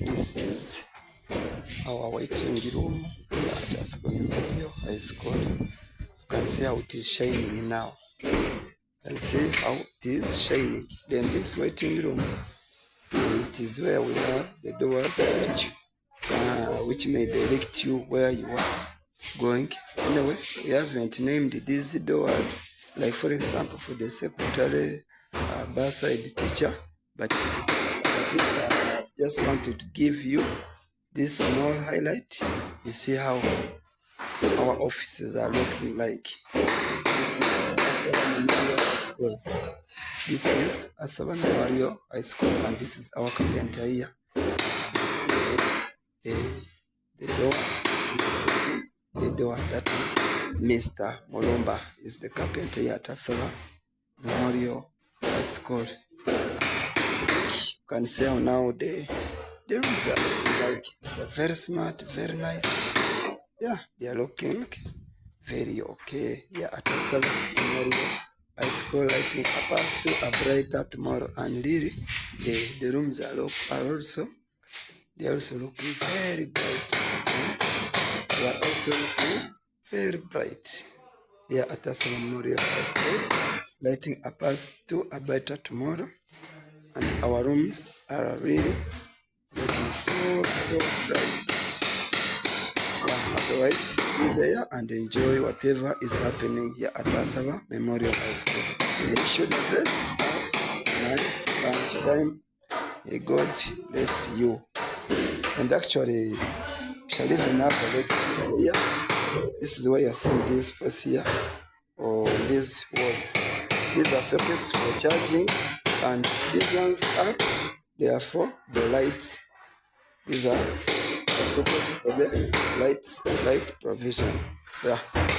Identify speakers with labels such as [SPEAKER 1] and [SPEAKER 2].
[SPEAKER 1] This is our waiting room here at Asaba Memorial High School. You can see how it is shining now. You can see how it is shining. Then this waiting room, it is where we have the doors which may direct you where you are going. Anyway, we haven't named these doors, like for example for the secretary, barside teacher, but at least I just wanted to give you this small highlight. You see how our offices are looking like. This is Asaba Memorial High School. This is Asaba Memorial High School, and this is our carpenter here. The door that is Mr. Molomba is the carpenter here at Asaba Memorial High School. You can see how now the rooms are looking like. They're very smart, very nice. Yeah, they are looking very okay. Yeah, at Asaba Memorial High School, lighting up us to a brighter tomorrow. And really, the rooms are also looking very bright. They are also looking very bright. Yeah, at Asaba Memorial High School, lighting up us to a brighter tomorrow. And our rooms are really looking so bright. Yeah, otherwise, be there and enjoy whatever is happening here at Asaba Memorial High School. We should bless us. Nice lunch time. God bless you. And actually, we shall even have a next here. This is where you're seeing this post here, or these walls. These are sockets for charging, and these ones up, they are for the lights. These are the sockets for the light provision. So,